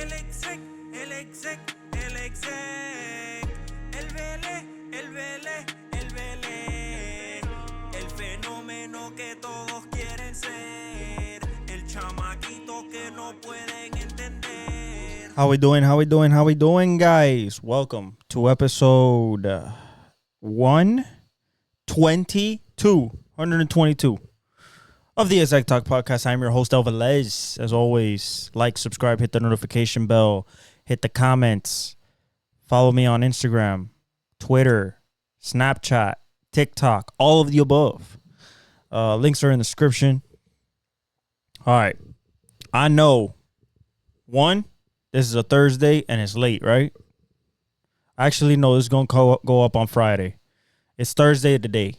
El exec, el exec, el exec. El Vélez, el Vélez, el Vélez. El fenómeno que todos quieren ser. El chamaquito que no pueden entender. How we doing, guys? Welcome to episode 122 of the Exact Talk podcast. I'm your host, Elvelez. As always, like, subscribe, hit the notification bell, hit the comments, follow me on Instagram, Twitter, Snapchat, TikTok, all of the above. Links are in the description. All right. I know, this is a Thursday and it's late, right? Actually, no, this is going to go up on Friday. It's Thursday today.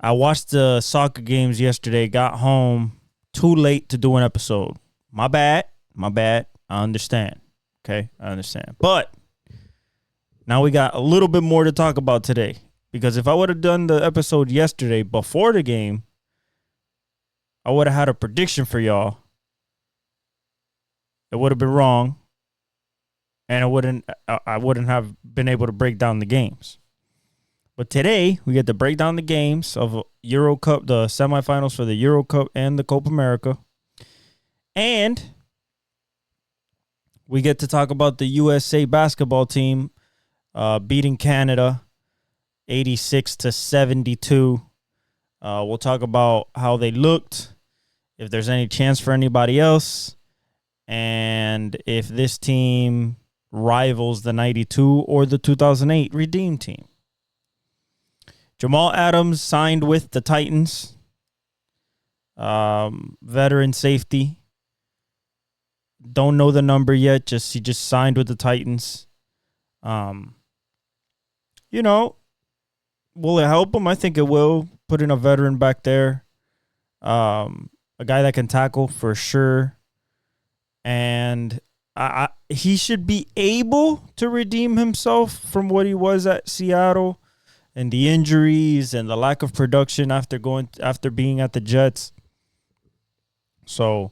I watched the soccer games yesterday, got home too late to do an episode. My bad. I understand. Okay, I understand. But now we got a little bit more to talk about today. Because if I would have done the episode yesterday before the game, I would have had a prediction for y'all. It would have been wrong, and I wouldn't have been able to break down the games. But today we get to break down the games of Euro Cup, the semifinals for the Euro Cup and the Copa America, and we get to talk about the USA basketball team beating Canada 86-72. We'll talk about how they looked, if there's any chance for anybody else, and if this team rivals the 92 or the 2008 Redeem team. Jamal Adams signed with the Titans. Veteran safety. Don't know the number yet. He just signed with the Titans. Will it help him? I think it will. Putting a veteran back there. A guy that can tackle for sure. And he should be able to redeem himself from what he was at Seattle and the injuries and the lack of production after being at the Jets. So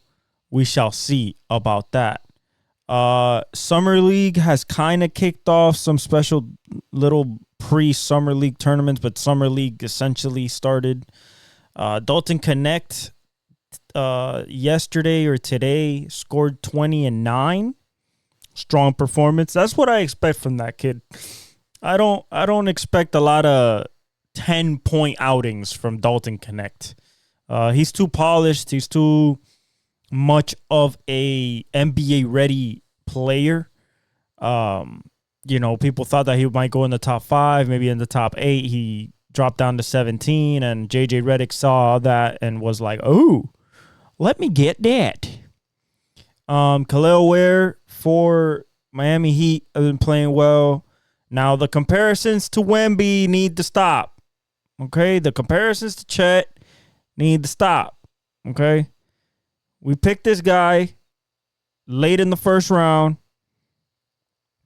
we shall see about that. Summer League has kind of kicked off some special little pre-Summer League tournaments, but Summer League essentially started. Dalton Connect yesterday or today scored 20 and 9. Strong performance. That's what I expect from that kid. I don't expect a lot of 10-point outings from Dalton Connect. He's too polished. He's too much of a NBA ready player. People thought that he might go in the top 5, maybe in the top 8. He dropped down to 17, and JJ Redick saw that and was like, "Oh, let me get that." Khalil Ware for Miami Heat have been playing well. Now, the comparisons to Wemby need to stop. Okay? The comparisons to Chet need to stop. Okay? We picked this guy late in the first round.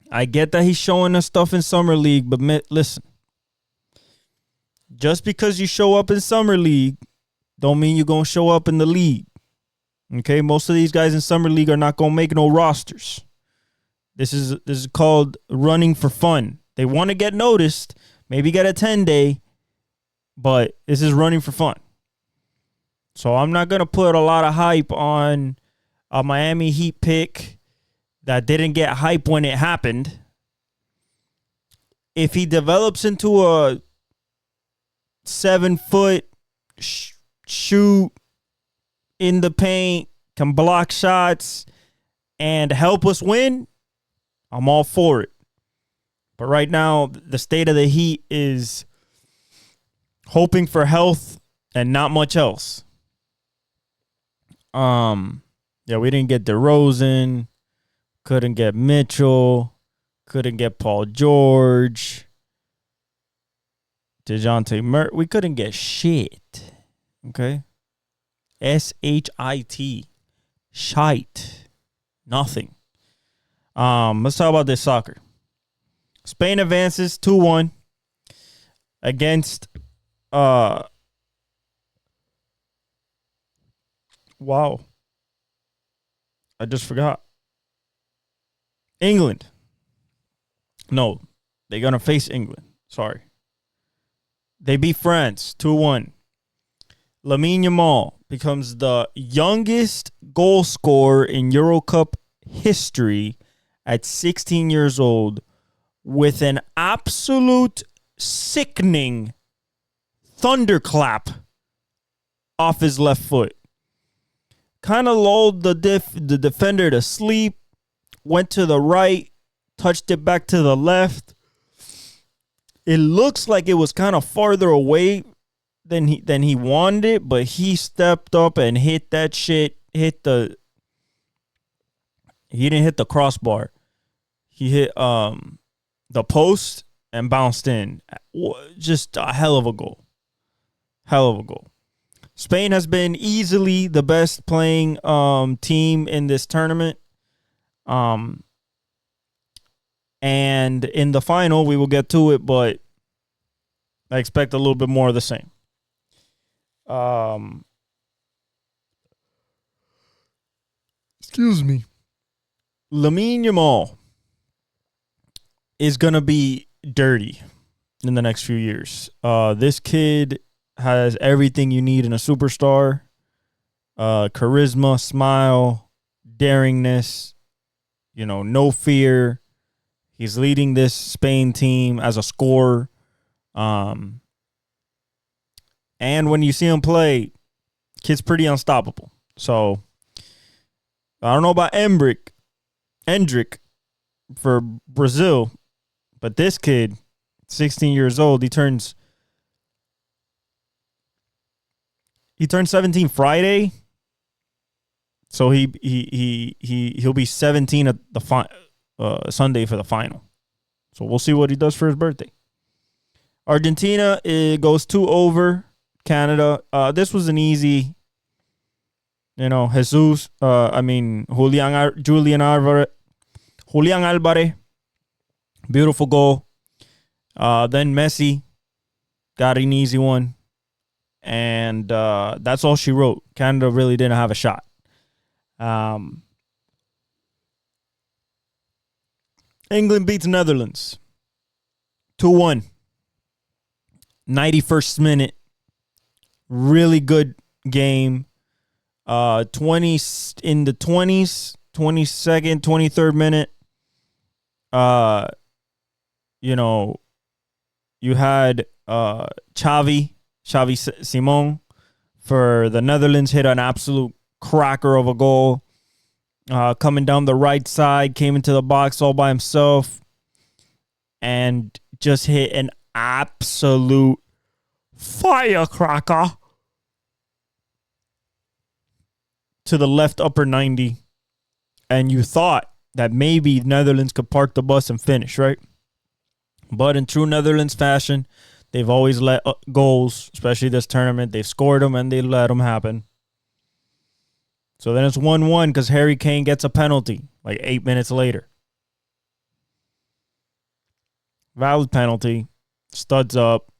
I get that he's showing us stuff in Summer League, but listen. Just because you show up in Summer League don't mean you're going to show up in the league. Okay? Most of these guys in Summer League are not going to make no rosters. This is called running for fun. They want to get noticed, maybe get a 10-day, but this is running for fun. So I'm not going to put a lot of hype on a Miami Heat pick that didn't get hype when it happened. If he develops into a 7-foot shoot in the paint, can block shots, and help us win, I'm all for it. But right now, the state of the Heat is hoping for health and not much else. We didn't get DeRozan, couldn't get Mitchell, couldn't get Paul George, DeJounte Murray. We couldn't get shit. Okay? S-H-I-T. Shite. Nothing. Let's talk about this soccer. Spain advances 2-1 against wow. I just forgot. England. No, they're going to face England. Sorry. They beat France 2-1. Lamine Yamal becomes the youngest goal scorer in Euro Cup history at 16 years old with an absolute sickening thunderclap off his left foot. Kind of lulled the defender to sleep, went to the right, touched it back to the left. It looks like it was kind of farther away than he wanted it, but he stepped up and hit that shit. He didn't hit the crossbar. He hit the post and bounced in. Just a hell of a goal. Hell of a goal. Spain has been easily the best playing team in this tournament. And in the final, we will get to it, but I expect a little bit more of the same. Excuse me. Lamine Yamal is going to be dirty in the next few years. This kid has everything you need in a superstar. Charisma, smile, daringness, no fear. He's leading this Spain team as a scorer. And when you see him play, kid's pretty unstoppable. So I don't know about Endrick for Brazil, but this kid, 16 years old, he turns 17 Friday. So he'll be 17 at the Sunday for the final. So we'll see what he does for his birthday. Argentina, it goes 2 over Canada. This was an easy, Julian Alvarez, beautiful goal. Then Messi got an easy one. And that's all she wrote. Canada really didn't have a shot. England beats Netherlands 2-1. 91st minute. Really good game. 20 in the 20s, 22nd, 23rd minute. You had Xavi Simon for the Netherlands hit an absolute cracker of a goal. Coming down the right side, came into the box all by himself and just hit an absolute firecracker to the left upper 90. And you thought that maybe Netherlands could park the bus and finish, right? But in true Netherlands fashion, they've always let goals, especially this tournament. They've scored them and they let them happen. So then it's 1-1 because Harry Kane gets a penalty like 8 minutes later. Valid penalty. Studs up.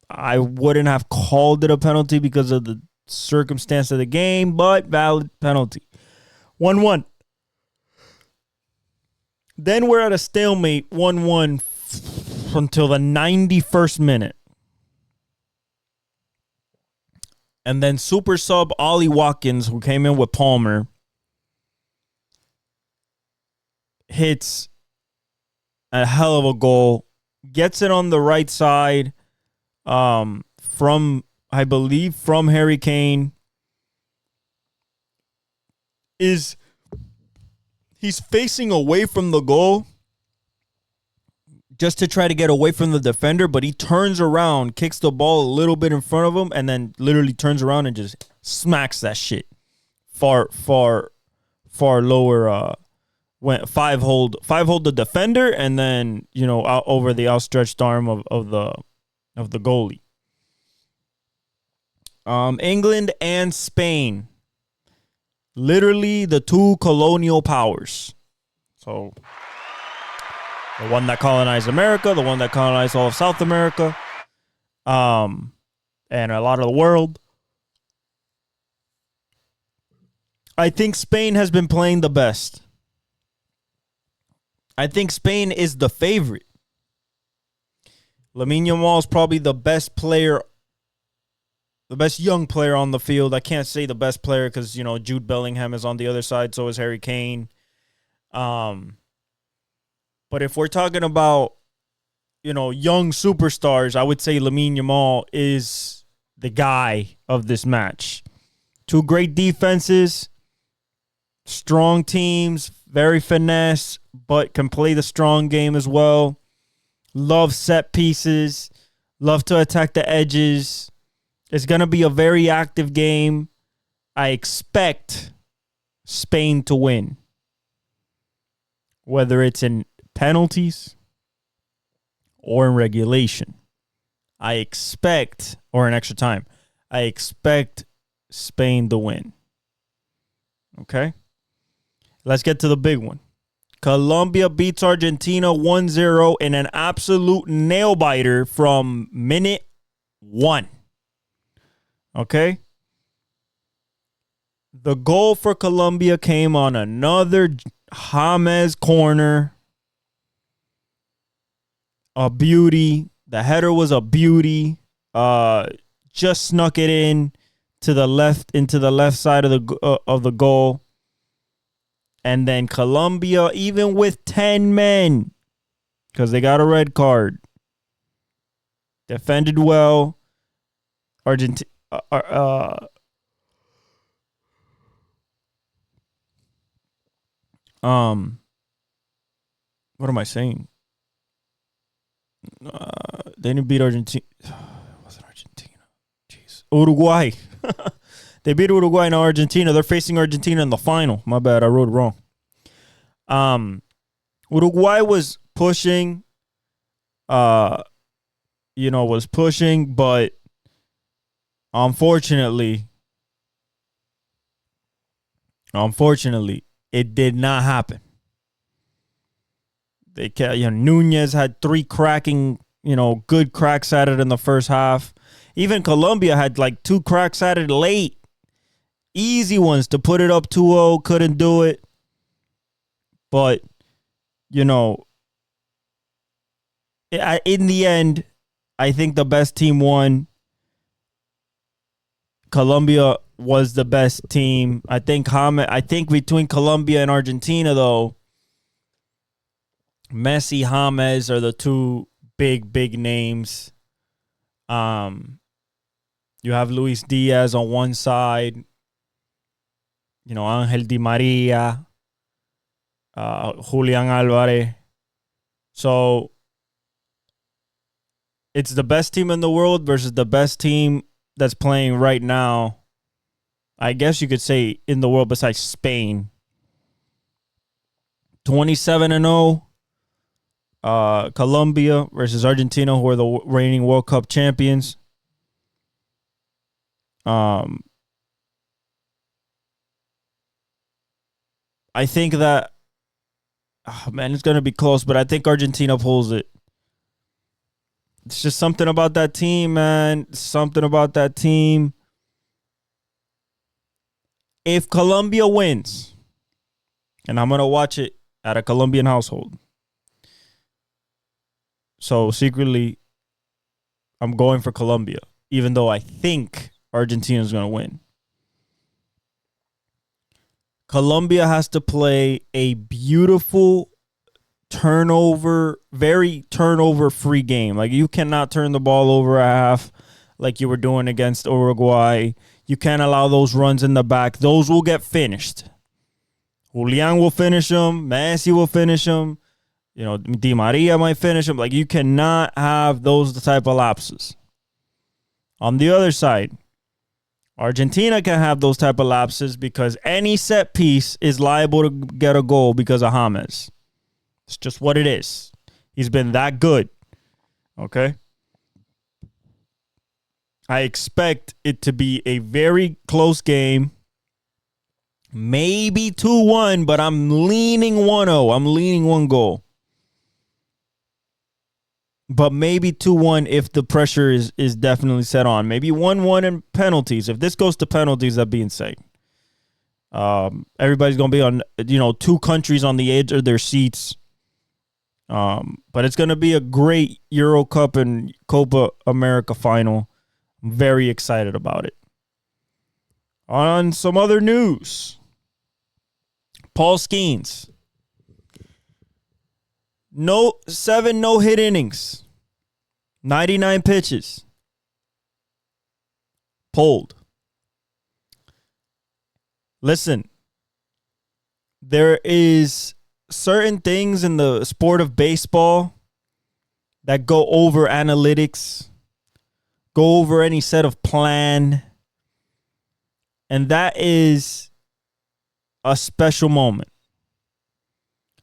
I wouldn't have called it a penalty because of the circumstance of the game, but valid penalty. 1-1. Then we're at a stalemate, 1-1 until the 91st minute. And then super sub Ollie Watkins, who came in with Palmer, hits a hell of a goal. Gets it on the right side from Harry Kane. He's facing away from the goal just to try to get away from the defender, but he turns around, kicks the ball a little bit in front of him, and then literally turns around and just smacks that shit far lower. Went five hold the defender, and then out over the outstretched arm of the goalie. England and Spain, literally the two colonial powers. So the one that colonized America, the one that colonized all of South America, and a lot of the world. I think Spain has been playing the best. I think Spain is the favorite. Lamine Yamal is probably the best player, the best young player on the field. I can't say the best player because, Jude Bellingham is on the other side. So is Harry Kane. But if we're talking about, young superstars, I would say Lamine Yamal is the guy of this match. Two great defenses, strong teams, very finesse, but can play the strong game as well. Love set pieces, love to attack the edges. It's going to be a very active game. I expect Spain to win. Whether it's in penalties or in regulation. I expect, or in extra time, I expect Spain to win. Okay? Let's get to the big one. Colombia beats Argentina 1-0 in an absolute nail-biter from minute 1. Okay? The goal for Colombia came on another James corner. A beauty. The header was a beauty. Just snuck it in to the left, into the left side of the goal. And then Colombia, even with 10 men, because they got a red card, defended well. Argentina. What am I saying? They didn't beat Argentina. It wasn't Argentina. Jeez. Uruguay. They beat Uruguay and Argentina. They're facing Argentina in the final. My bad. I wrote it wrong. Uruguay was pushing. Was pushing, but unfortunately, it did not happen. They Nunez had 3 cracking, good cracks at it in the first half. Even Colombia had like 2 cracks at it late. Easy ones to put it up 2-0. Couldn't do it. But, in the end, I think the best team won. Colombia was the best team. I think between Colombia and Argentina, though, Messi, James are the two big names. You have Luis Diaz on one side. Angel Di Maria, Julian Alvarez. So it's the best team in the world versus the best team that's playing right now. I guess you could say in the world besides Spain. 27-0. Colombia versus Argentina, who are the reigning World Cup champions. I think that, it's going to be close, but I think Argentina pulls it. It's just something about that team, man. Something about that team. If Colombia wins, and I'm going to watch it at a Colombian household. So secretly, I'm going for Colombia, even though I think Argentina is going to win. Colombia has to play a beautiful very turnover-free game. Like, you cannot turn the ball over a half like you were doing against Uruguay. You can't allow those runs in the back. Those will get finished. Julian will finish them. Messi will finish them. Di Maria might finish them. Like, you cannot have those type of lapses. On the other side, Argentina can have those type of lapses because any set piece is liable to get a goal because of James. It's just what it is. He's been that good. Okay? I expect it to be a very close game. Maybe 2-1, but I'm leaning 1-0. I'm leaning 1 goal. But maybe 2-1 if the pressure is definitely set on. Maybe 1-1 in penalties. If this goes to penalties, that'd be insane. Everybody's going to be on, 2 countries on the edge of their seats. But it's going to be a great Euro Cup and Copa America final. I'm very excited about it. On some other news, Paul Skeens. 7 no-hit innings. 99 pitches. Pulled. Listen, there is certain things in the sport of baseball that go over analytics, go over any set of plan, and that is a special moment.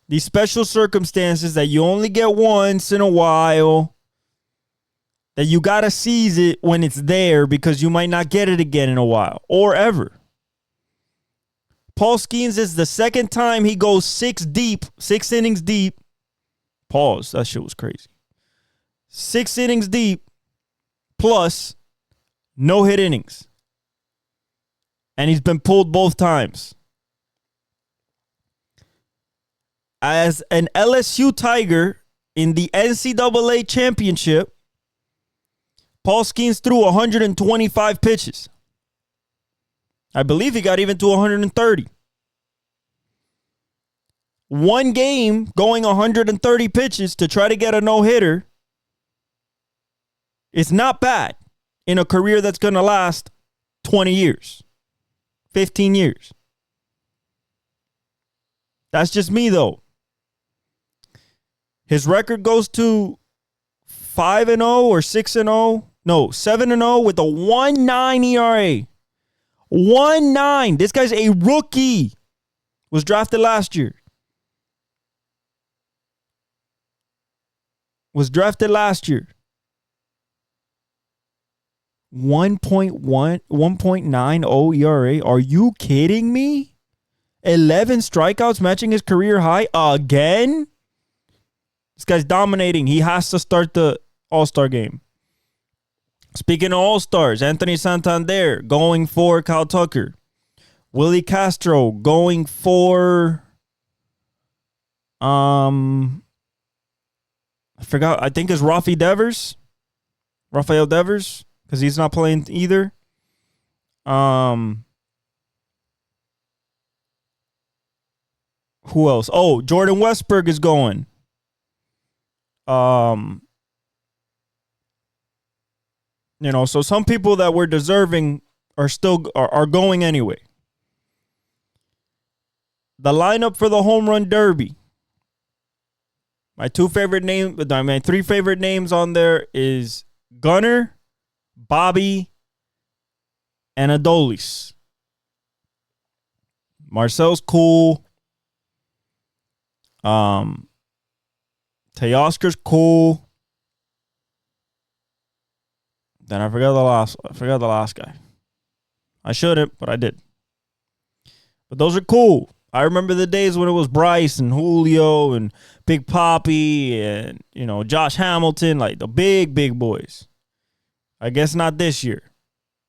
These special circumstances that you only get once in a while, that you got to seize it when it's there because you might not get it again in a while or ever. Paul Skeens is the second time he goes 6 innings deep. Pause. That shit was crazy. 6 innings deep plus no-hit innings. And he's been pulled both times. As an LSU Tiger in the NCAA championship, Paul Skeens threw 125 pitches. I believe he got even to 130. One game going 130 pitches to try to get a no-hitter is not bad in a career that's going to last 20 years, 15 years. That's just me, though. His record goes to 5-0 or 6-0. No, 7-0 with a 1.9 ERA. 1.9. This guy's a rookie. Was drafted last year. 1.90 ERA. Are you kidding me? 11 strikeouts matching his career high again? This guy's dominating. He has to start the All-Star game. Speaking of All-Stars, Anthony Santander going for Kyle Tucker. Willie Castro going for I forgot. I think it's Rafael Devers, because he's not playing either. Who else? Oh, Jordan Westberg is going. So some people that were deserving are still are going anyway. The lineup for the home run derby. My 3 favorite names on there is Gunnar, Bobby, and Adolis. Marcel's cool. Teoscar's cool. Then I forgot the last guy. I shouldn't, but I did. But those are cool. I remember the days when it was Bryce and Julio and Big Papi and, Josh Hamilton, like the big boys. I guess not this year.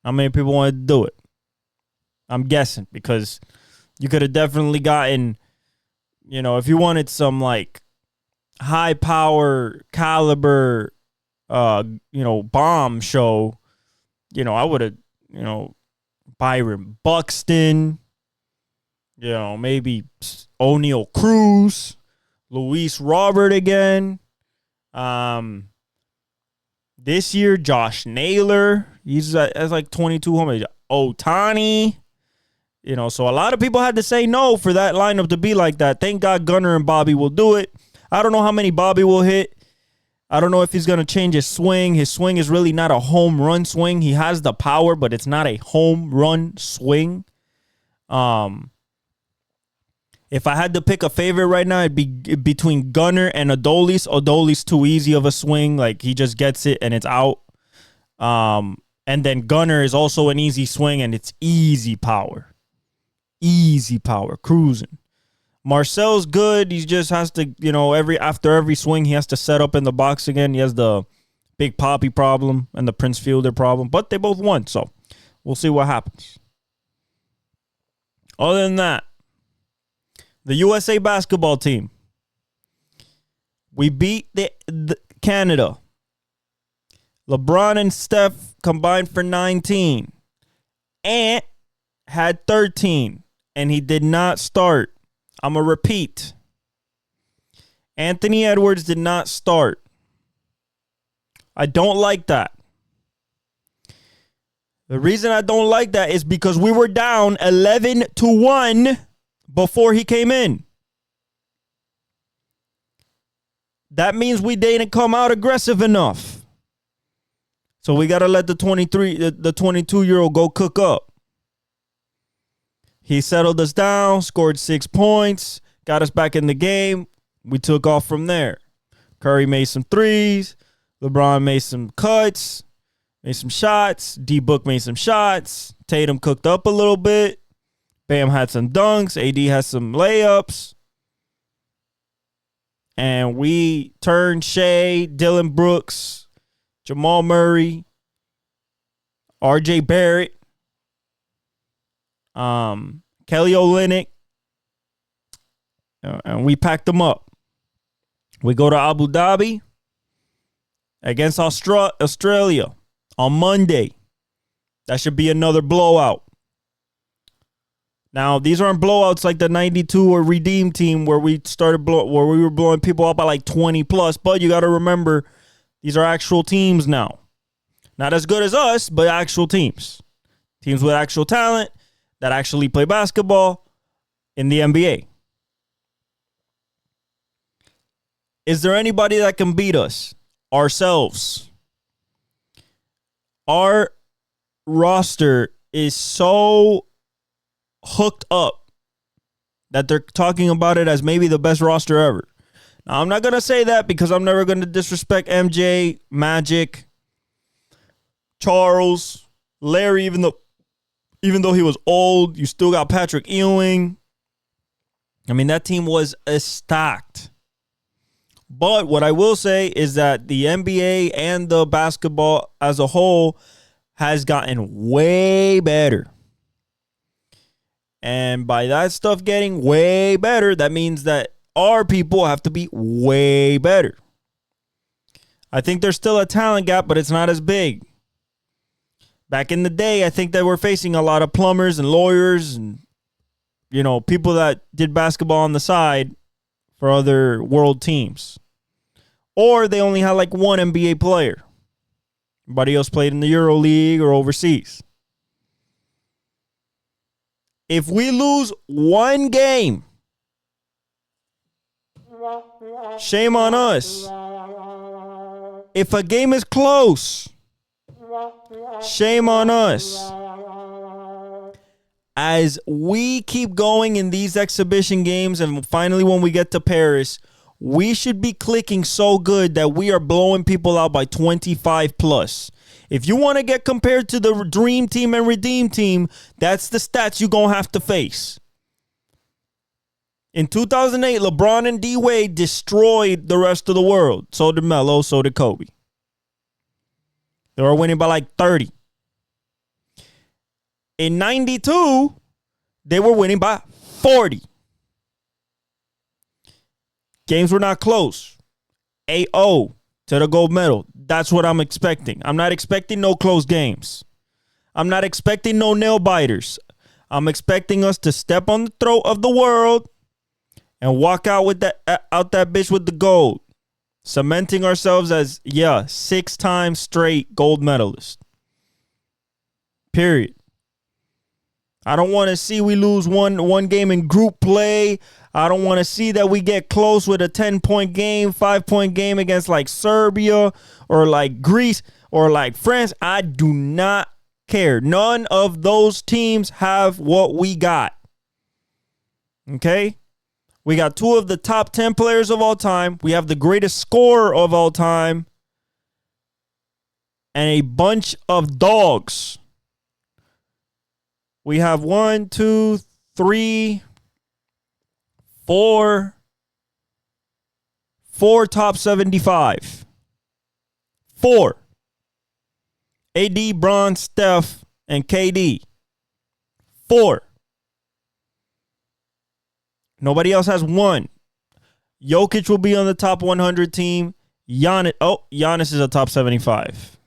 How many people wanted to do it? I'm guessing because you could have definitely gotten, if you wanted some like high power caliber, bomb show, I would have, Byron Buxton, maybe O'Neal Cruz, Luis Robert again. This year, Josh Naylor, he's has like 22 homers. Ohtani, so a lot of people had to say no for that lineup to be like that. Thank God Gunnar and Bobby will do it. I don't know how many Bobby will hit. I don't know if he's going to change his swing. His swing is really not a home run swing. He has the power, but it's not a home run swing. If I had to pick a favorite right now, it'd be between Gunnar and Adolis. Adolis too easy of a swing. Like, he just gets it and it's out. And then Gunnar is also an easy swing and it's easy power. Easy power. Cruising. Marcel's good. He just has to, after every swing, he has to set up in the box again. He has the Big Papi problem and the Prince Fielder problem. But they both won, so we'll see what happens. Other than that, the USA basketball team. We beat the Canada. LeBron and Steph combined for 19. Ant had 13, and he did not start. I'm going to repeat. Anthony Edwards did not start. I don't like that. The reason I don't like that is because we were down 11-1 before he came in. That means we didn't come out aggressive enough. So we got to let the 22-year-old go cook up. He settled us down, scored 6 points, got us back in the game. We took off from there. Curry made some threes. LeBron made some cuts, made some shots. D-Book made some shots. Tatum cooked up a little bit. Bam had some dunks. AD had some layups. And we turned Shea, Dylan Brooks, Jamal Murray, RJ Barrett, Kelly Olynyk, and we packed them up. We go to Abu Dhabi against Australia on Monday. That should be another blowout. Now, these aren't blowouts like the 92 or Redeem team where we were blowing people up by like 20 plus, but you got to remember these are actual teams now. Not as good as us, but actual teams. Teams with actual talent that actually play basketball in the NBA. Is there anybody that can beat us? Ourselves. Our roster is so hooked up that they're talking about it as maybe the best roster ever. Now, I'm not going to say that because I'm never going to disrespect MJ, Magic, Charles, Larry, even though he was old. You still got Patrick Ewing. I mean, that team was stacked. But what I will say is that the NBA and the basketball as a whole has gotten way better. And by that stuff getting way better, that means that our people have to be way better. I think there's still a talent gap, but it's not as big. Back in the day, I think that we're facing a lot of plumbers and lawyers and, people that did basketball on the side for other world teams. Or they only had like one NBA player. Everybody else played in the Euro League or overseas. If we lose one game, shame on us. If a game is close, shame on us. As we keep going in these exhibition games and finally when we get to Paris, we should be clicking so good that we are blowing people out by 25 plus. If you want to get compared to the Dream Team and Redeem Team, that's the stats you're going to have to face. In 2008, LeBron and D-Wade destroyed the rest of the world. So did Melo, so did Kobe. They were winning by like 30. In 92, they were winning by 40. Games were not close. 8-0 to the gold medal. That's what I'm expecting. I'm not expecting no close games. I'm not expecting no nail biters. I'm expecting us to step on the throat of the world and walk out with that bitch with the gold. Cementing ourselves as 6 times straight gold medalist. Period. I don't want to see we lose one game in group play. I don't want to see that we get close with a 10-point game, 5-point game against like Serbia or like Greece or like France. I do not care. None of those teams have what we got. Okay? We got 2 of the top 10 players of all time. We have the greatest scorer of all time. And a bunch of dogs. We have 1, 2, 3, 4 top 75. 4. AD, Bron, Steph, and KD. 4. Nobody else has 1. Jokic will be on the top 100 team. Giannis is a top 75.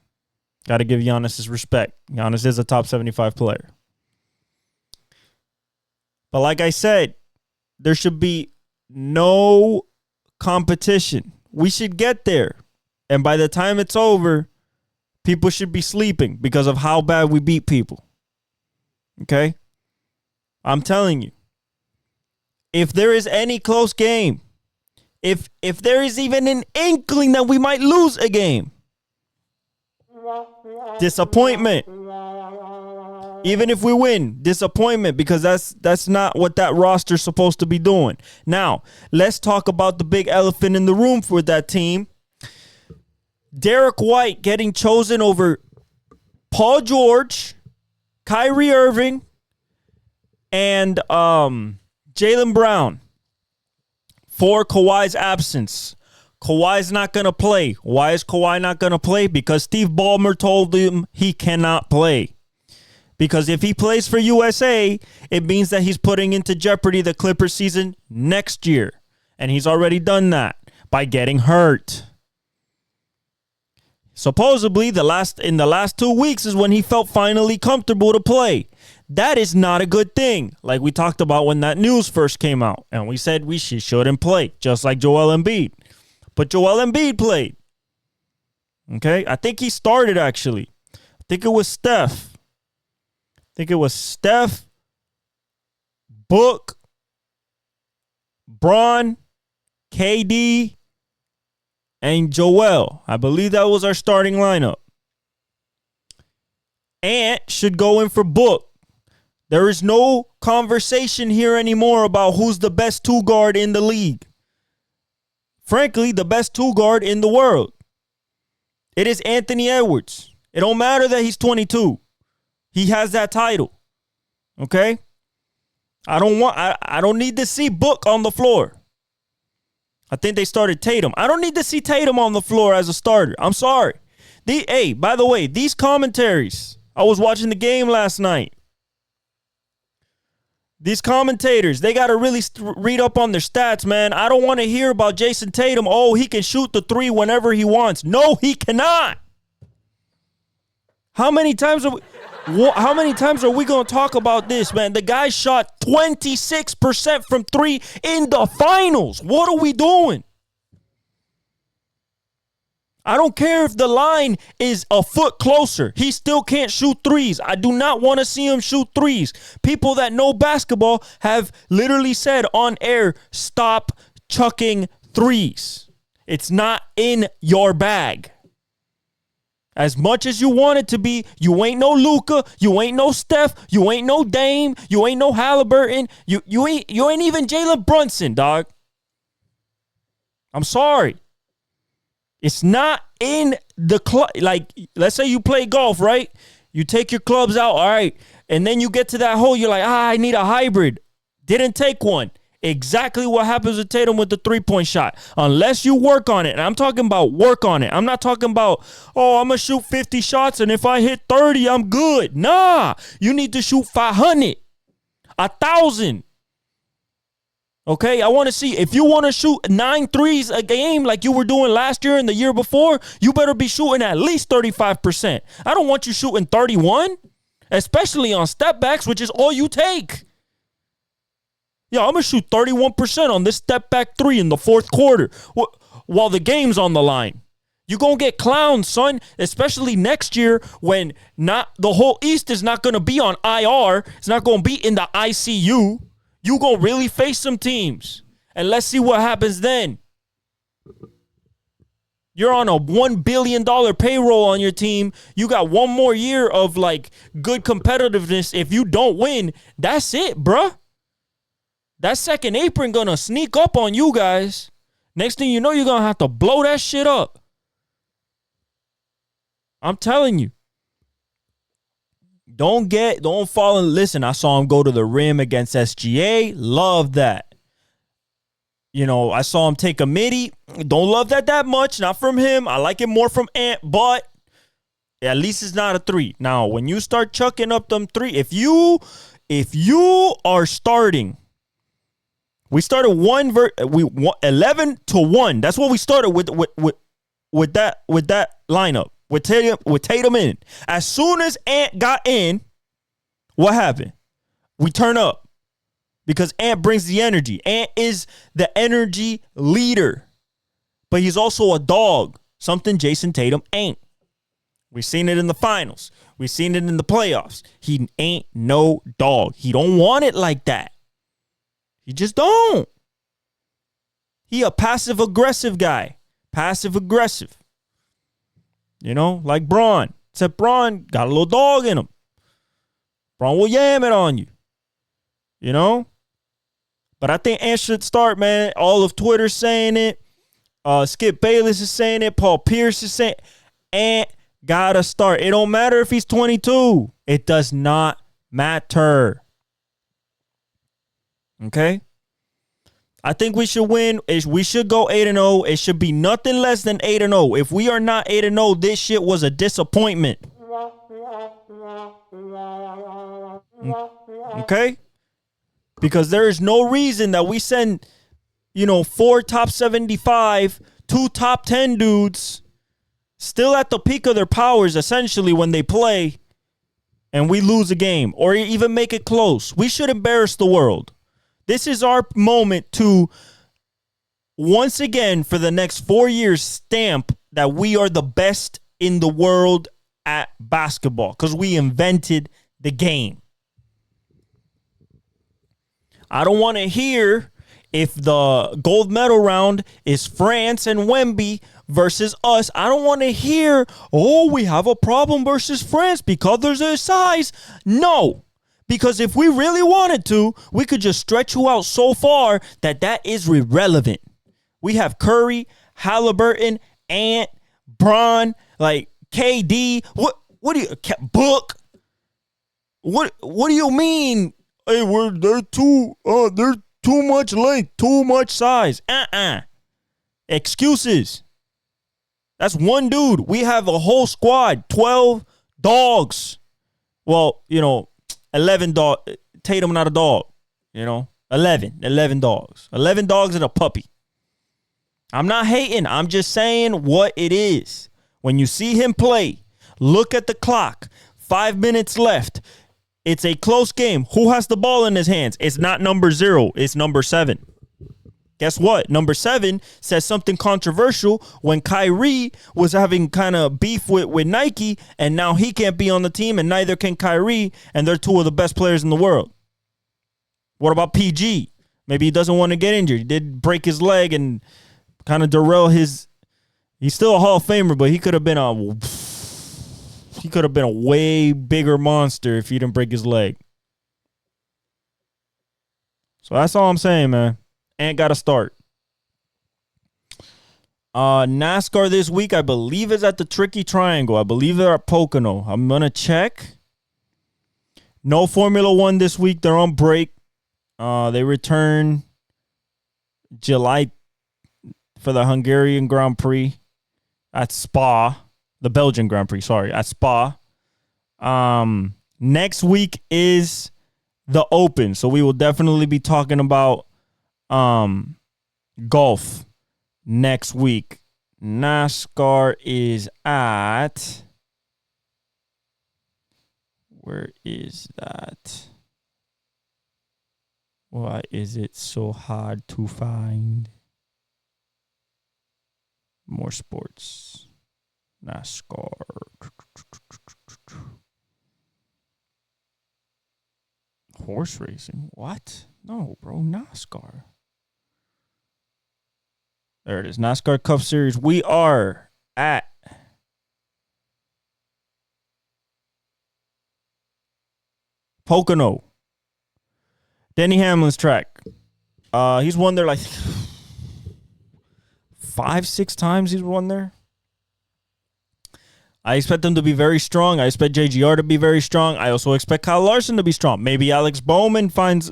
Got to give Giannis his respect. Giannis is a top 75 player. But like I said, there should be no competition. We should get there. And by the time it's over, people should be sleeping because of how bad we beat people. Okay? I'm telling you. If there is any close game, if there is even an inkling that we might lose a game, disappointment. Even if we win, disappointment, because that's not what that roster's supposed to be doing. Now, let's talk about the big elephant in the room for that team. Derek White getting chosen over Paul George, Kyrie Irving, and Jaylen Brown for Kawhi's absence. Kawhi's not going to play. Why is Kawhi not going to play? Because Steve Ballmer told him he cannot play. Because if he plays for USA, it means that he's putting into jeopardy the Clippers season next year. And he's already done that by getting hurt. Supposedly, in the last 2 weeks is when he felt finally comfortable to play. That is not a good thing. Like we talked about when that news first came out. And we said she shouldn't play, just like Joel Embiid. But Joel Embiid played. Okay? I think he started, actually. I think it was Steph. Book, Bron, KD, and Joel. I believe that was our starting lineup. Ant should go in for Book. There is no conversation here anymore about who's the best two guard in the league. Frankly, the best two guard in the world. It is Anthony Edwards. It don't matter that he's 22. He has that title. Okay? I don't need to see Book on the floor. I think they started Tatum. I don't need to see Tatum on the floor as a starter. I'm sorry. By the way, these commentaries, I was watching the game last night. These commentators, they got to really read up on their stats, man. I don't want to hear about Jason Tatum. Oh, he can shoot the three whenever he wants. No, he cannot. How many times are we going to talk about this, man? The guy shot 26% from three in the finals. What are we doing? I don't care if the line is a foot closer. He still can't shoot threes. I do not want to see him shoot threes. People that know basketball have literally said on air, stop chucking threes. It's not in your bag. As much as you want it to be, you ain't no Luka, you ain't no Steph, you ain't no Dame, you ain't no Halliburton, you ain't even Jalen Brunson, dog. I'm sorry. It's not in the club. Like, let's say you play golf, right? You take your clubs out, all right, and then you get to that hole, you're like, I need a hybrid. Didn't take one. Exactly what happens with Tatum with the three-point shot. Unless you work on it. And I'm talking about work on it. I'm not talking about, I'm going to shoot 50 shots and if I hit 30, I'm good. Nah, you need to shoot 500, 1,000. Okay, I want to see, if you want to shoot 9 threes a game like you were doing last year and the year before, you better be shooting at least 35%. I don't want you shooting 31, especially on step backs, which is all you take. Yeah, I'm going to shoot 31% on this step back three in the fourth quarter while the game's on the line. You're going to get clowned, son, especially next year when not the whole East is not going to be on IR. It's not going to be in the ICU. You're going to really face some teams. And let's see what happens then. You're on a $1 billion payroll on your team. You got one more year of, like, good competitiveness. If you don't win, that's it, bruh. That second apron gonna sneak up on you guys. Next thing you know, you're gonna have to blow that shit up. I'm telling you. Don't fall in. Listen, I saw him go to the rim against SGA. Love that. You know, I saw him take a midi. Don't love that much. Not from him. I like it more from Ant, but at least it's not a three. Now, when you start chucking up them three, if you are starting We started 11-1. That's what we started with that lineup with Tatum in. As soon as Ant got in, what happened? We turn up because Ant brings the energy. Ant is the energy leader, but he's also a dog, something Jason Tatum ain't. We've seen it in the finals. We've seen it in the playoffs. He ain't no dog. He don't want it like that. He just don't. He a passive-aggressive guy. Passive-aggressive. You know, like Braun. Except Braun got a little dog in him. Braun will yam it on you. You know? But I think Ant should start, man. All of Twitter saying it. Skip Bayless is saying it. Paul Pierce is saying it. Ant gotta start. It don't matter if he's 22. It does not matter. Okay? I think we should win. We should go 8-0. It should be nothing less than 8-0. If we are not 8-0, this shit was a disappointment. Okay? Because there is no reason that we send, 4 top 75, 2 top 10 dudes still at the peak of their powers, essentially, when they play, and we lose a game or even make it close. We should embarrass the world. This is our moment to, once again, for the next 4 years, stamp that we are the best in the world at basketball because we invented the game. I don't want to hear if the gold medal round is France and Wemby versus us. I don't want to hear, we have a problem versus France because there's their size. No, because if we really wanted to, we could just stretch you out so far that is irrelevant. We have Curry, Halliburton, Ant, Bron, like KD. What do you Book? What do you mean? Hey, they're too much length, too much size. Excuses. That's one dude. We have a whole squad, 12 dogs. Well, 11 dog. Tatum not a dog. 11 dogs. 11 dogs and a puppy. I'm not hating. I'm just saying what it is. When you see him play, look at the clock. 5 minutes left. It's a close game. Who has the ball in his hands? It's not number 0. It's number 7. Guess what? Number 7 says something controversial when Kyrie was having kind of beef with Nike, and now he can't be on the team, and neither can Kyrie, and they're 2 of the best players in the world. What about PG? Maybe he doesn't want to get injured. He did break his leg and kind of derail his... He's still a Hall of Famer, but he could have been a way bigger monster if he didn't break his leg. So that's all I'm saying, man. Ant got to start. NASCAR this week, I believe, is at the Tricky Triangle. I believe they're at Pocono. I'm going to check. No Formula One this week. They're on break. They return July for the Hungarian Grand Prix at Spa. The Belgian Grand Prix, at Spa. Next week is the Open, so we will definitely be talking about golf next week. NASCAR is at... Where is that? Why is it so hard to find? More sports. NASCAR. Horse racing? What? No, bro. NASCAR. There it is. NASCAR Cup Series. We are at Pocono. Denny Hamlin's track. He's won there like 5-6 times he's won there. I expect them to be very strong. I expect JGR to be very strong. I also expect Kyle Larson to be strong. Maybe Alex Bowman finds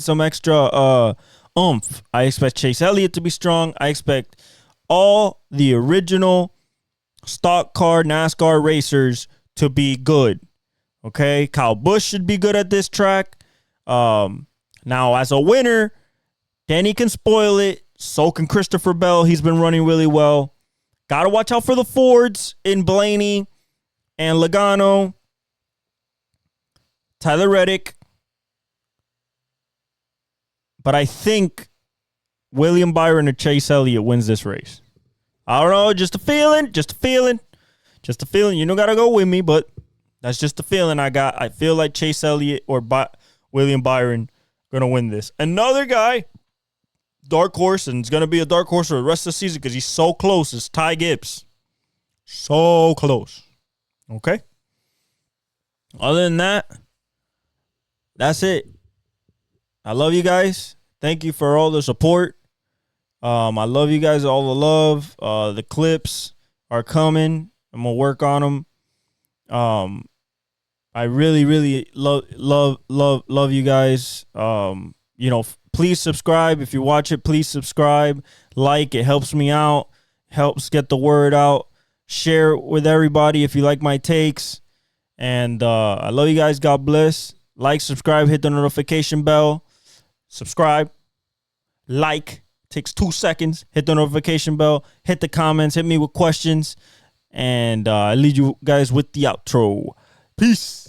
some extra oomph. I expect Chase Elliott to be strong. I expect all the original stock car NASCAR racers to be good. Okay? Kyle Busch should be good at this track. Now, as a winner, Kenny can spoil it. So can Christopher Bell. He's been running really well. Got to watch out for the Fords in Blaney and Logano. Tyler Reddick. But I think William Byron or Chase Elliott wins this race. I don't know. Just a feeling. Just a feeling. Just a feeling. You don't got to go with me, but that's just the feeling I got. I feel like Chase Elliott or William Byron going to win this. Another guy, dark horse, and it's going to be a dark horse for the rest of the season because he's so close, is Ty Gibbs. So close. Okay? Other than that, that's it. I love you guys. Thank you for all the support. I love you guys, all the love. The clips are coming. I'm going to work on them. I really, really love you guys. Please subscribe. If you watch it, please subscribe. Like, it helps me out. Helps get the word out. Share it with everybody if you like my takes. And I love you guys. God bless. Like, subscribe, hit the notification bell. Subscribe. Like. Takes 2 seconds. Hit the notification bell. Hit the comments. Hit me with questions. And I leave you guys with the outro. Peace.